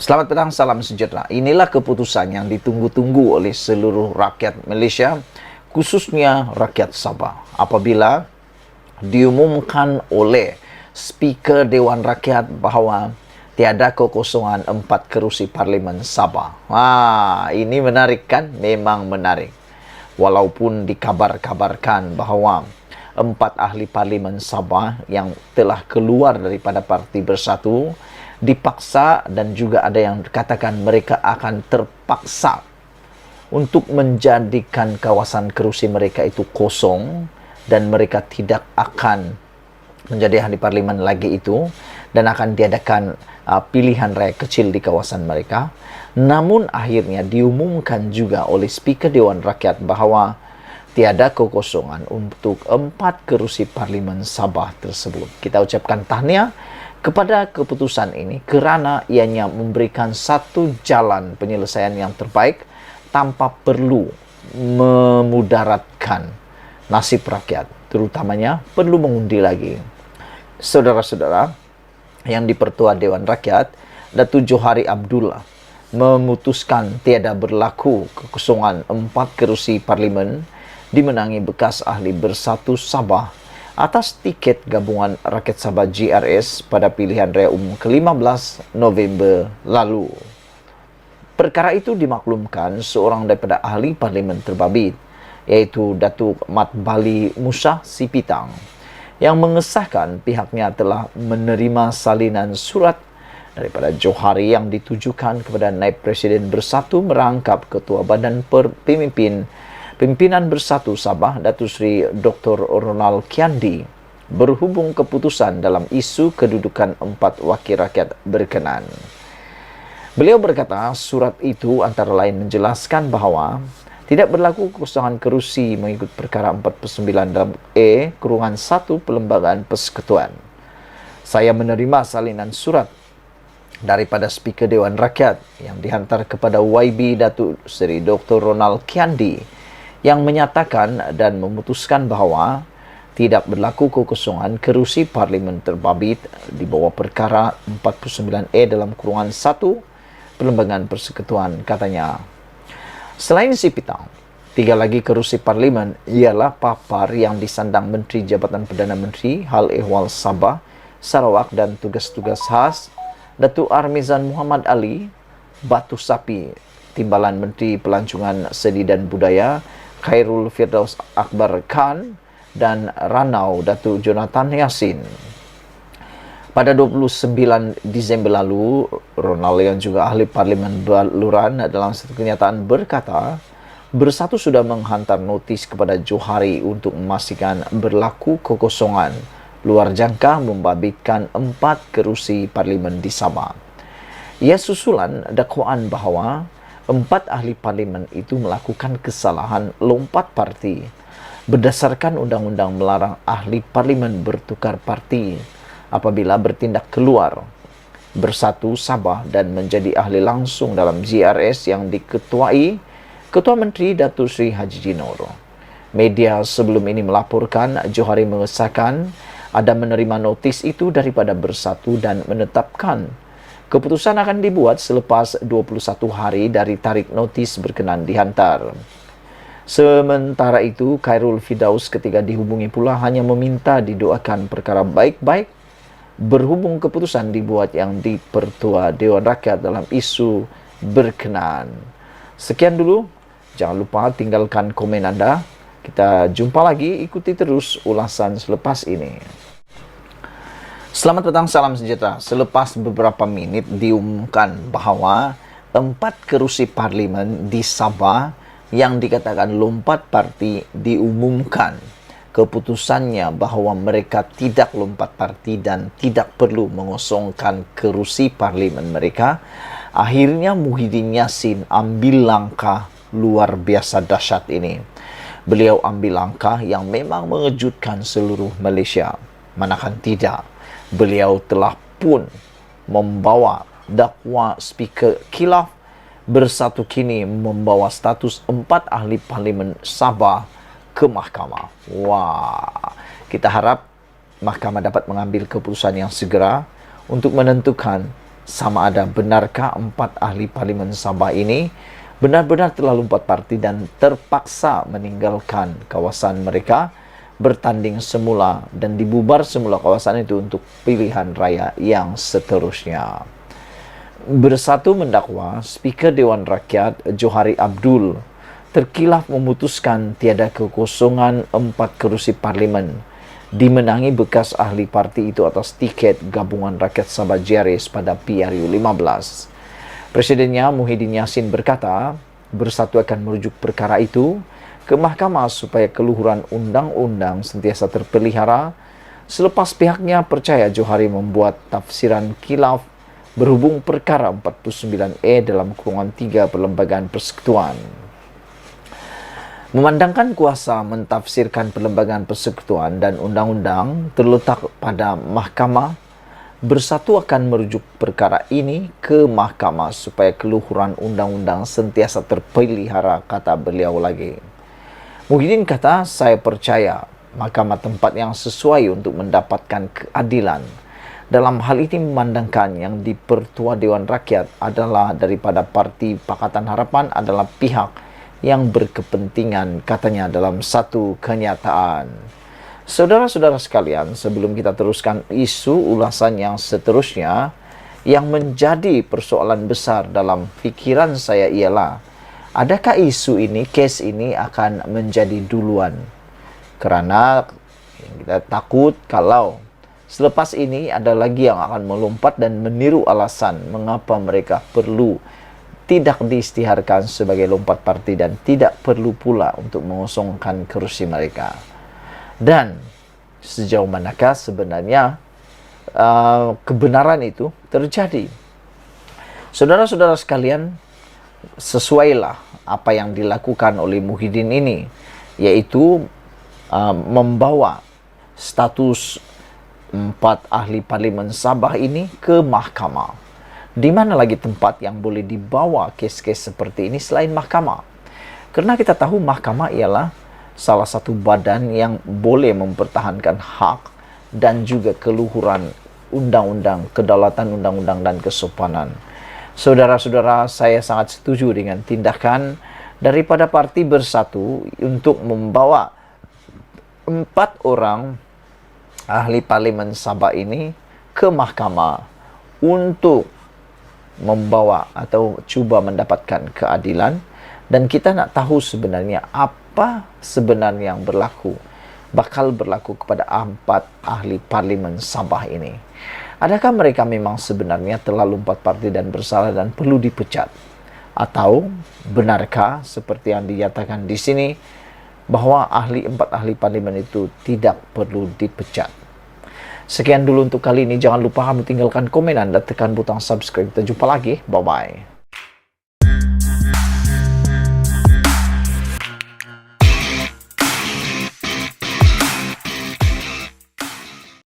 Selamat petang, salam sejahtera. Inilah keputusan yang ditunggu-tunggu oleh seluruh rakyat Malaysia, khususnya rakyat Sabah. Apabila diumumkan oleh Speaker Dewan Rakyat bahawa tiada kekosongan 4 kerusi Parlimen Sabah. Ini menarik kan? Memang menarik. Walaupun dikabar-kabarkan bahawa 4 ahli Parlimen Sabah yang telah keluar daripada Parti Bersatu dipaksa, dan juga ada yang katakan mereka akan terpaksa untuk menjadikan kawasan kerusi mereka itu kosong dan mereka tidak akan menjadi ahli parlimen lagi itu dan akan diadakan pilihan raya kecil di kawasan mereka. Namun akhirnya diumumkan juga oleh Speaker Dewan Rakyat bahawa tiada kekosongan untuk 4 kerusi Parlimen Sabah tersebut. Kita ucapkan tahniah kepada keputusan ini kerana ianya memberikan satu jalan penyelesaian yang terbaik tanpa perlu memudaratkan nasib rakyat, terutamanya perlu mengundi lagi. Saudara-saudara yang di-Pertua Dewan Rakyat, Datuk Johari Abdullah memutuskan tiada berlaku kekosongan 4 kerusi parlimen dimenangi bekas ahli Bersatu Sabah atas tiket gabungan rakyat Sabah GRS pada pilihan raya umum ke-15 November lalu. Perkara itu dimaklumkan seorang daripada ahli parlimen terbabit, iaitu Datuk Mat Bali Musa Sipitang, yang mengesahkan pihaknya telah menerima salinan surat daripada Johari yang ditujukan kepada Naib Presiden Bersatu merangkap Ketua Badan Pimpinan Bersatu Sabah, Datuk Seri Dr. Ronald Kiandi, berhubung keputusan dalam isu kedudukan 4 wakil rakyat berkenan. Beliau berkata surat itu antara lain menjelaskan bahawa tidak berlaku kekosongan kerusi mengikut perkara 49 dalam E-1 Perlembagaan Persekutuan. Saya menerima salinan surat daripada Speaker Dewan Rakyat yang dihantar kepada YB Datuk Seri Dr. Ronald Kiandi yang menyatakan dan memutuskan bahawa tidak berlaku kekosongan kerusi parlimen terbabit di bawah perkara 49E dalam kurungan 1 Perlembagaan Persekutuan, katanya. Selain Sipitang, 3 lagi kerusi parlimen ialah papar yang disandang Menteri Jabatan Perdana Menteri, Hal Ehwal Sabah, Sarawak dan Tugas-Tugas Khas, Datuk Armizan Muhammad Ali, Batu Sapi, Timbalan Menteri Pelancongan Seni dan Budaya, Khairul Firdaus Akbar Khan, dan Ranau Datuk Jonathan Yassin. Pada 29 Disember lalu, Ronald yang juga ahli parlimen Baluran dalam satu kenyataan berkata, Bersatu sudah menghantar notis kepada Johari untuk memastikan berlaku kekosongan luar jangka membabitkan 4 kerusi parlimen di Sabah. Ia susulan dakwaan bahawa 4 ahli parlimen itu melakukan kesalahan lompat parti berdasarkan undang-undang melarang ahli parlimen bertukar parti apabila bertindak keluar Bersatu Sabah dan menjadi ahli langsung dalam GRS yang diketuai Ketua Menteri Datuk Seri Haji Jinor. Media sebelum ini melaporkan Johari mengesahkan ada menerima notis itu daripada Bersatu dan menetapkan keputusan akan dibuat selepas 21 hari dari tarikh notis berkenan dihantar. Sementara itu, Khairul Firdaus ketika dihubungi pula hanya meminta didoakan perkara baik-baik berhubung keputusan dibuat yang di-Pertua Dewan Rakyat dalam isu berkenan. Sekian dulu. Jangan lupa tinggalkan komen anda. Kita jumpa lagi, ikuti terus ulasan selepas ini. Selamat petang, salam sejahtera. Selepas beberapa minit diumumkan bahawa 4 kerusi parlimen di Sabah yang dikatakan lompat parti diumumkan keputusannya bahawa mereka tidak lompat parti dan tidak perlu mengosongkan kerusi parlimen mereka. Akhirnya Muhyiddin Yassin ambil langkah luar biasa dahsyat ini. Beliau ambil langkah yang memang mengejutkan seluruh Malaysia. Manakala tidak, beliau telah pun membawa dakwa Speaker Khilaf Bersatu kini membawa status 4 ahli parlimen Sabah ke mahkamah. Wah, kita harap mahkamah dapat mengambil keputusan yang segera untuk menentukan sama ada benarkah 4 ahli parlimen Sabah ini benar-benar telah lompat parti dan terpaksa meninggalkan kawasan mereka, bertanding semula dan dibubar semula kawasan itu untuk pilihan raya yang seterusnya. Bersatu mendakwa, Speaker Dewan Rakyat Johari Abdul terkilaf memutuskan tiada kekosongan 4 kerusi parlimen dimenangi bekas ahli parti itu atas tiket Gabungan Rakyat Sabah JRS pada PRU 15. Presidennya Muhyiddin Yassin berkata, Bersatu akan merujuk perkara itu ke mahkamah supaya keluhuran undang-undang sentiasa terpelihara selepas pihaknya percaya Johari membuat tafsiran khilaf berhubung perkara 49E dalam kurungan 3 Perlembagaan Persekutuan. Memandangkan kuasa mentafsirkan Perlembagaan Persekutuan dan undang-undang terletak pada mahkamah, Bersatu akan merujuk perkara ini ke mahkamah supaya keluhuran undang-undang sentiasa terpelihara, kata beliau lagi. Muhyiddin kata, saya percaya mahkamah tempat yang sesuai untuk mendapatkan keadilan. Dalam hal ini memandangkan yang dipertua Dewan Rakyat adalah daripada Parti Pakatan Harapan adalah pihak yang berkepentingan, katanya dalam satu kenyataan. Saudara-saudara sekalian, sebelum kita teruskan isu ulasan yang seterusnya, yang menjadi persoalan besar dalam pikiran saya ialah, adakah isu ini, kes ini akan menjadi duluan? Karena kita takut kalau selepas ini ada lagi yang akan melompat dan meniru alasan mengapa mereka perlu tidak diisytiharkan sebagai lompat parti dan tidak perlu pula untuk mengosongkan kerusi mereka. Dan sejauh manakah sebenarnya kebenaran itu terjadi? Saudara-saudara sekalian, sesuailah apa yang dilakukan oleh Muhyiddin ini, yaitu membawa status 4 ahli parlimen Sabah ini ke mahkamah. Di mana lagi tempat yang boleh dibawa kes-kes seperti ini selain mahkamah? Karena kita tahu mahkamah ialah salah satu badan yang boleh mempertahankan hak dan juga keluhuran undang-undang, kedaulatan undang-undang dan kesopanan. Saudara-saudara, saya sangat setuju dengan tindakan daripada Parti Bersatu untuk membawa 4 orang ahli parlimen Sabah ini ke mahkamah untuk membawa atau cuba mendapatkan keadilan. Dan kita nak tahu sebenarnya apa sebenarnya yang bakal berlaku kepada 4 ahli parlimen Sabah ini. Adakah mereka memang sebenarnya telah lompat parti dan bersalah dan perlu dipecat? Atau benarkah seperti yang dinyatakan di sini bahwa 4 ahli parlimen itu tidak perlu dipecat? Sekian dulu untuk kali ini. Jangan lupa kamu tinggalkan komen dan tekan butang subscribe. Kita jumpa lagi. Bye-bye.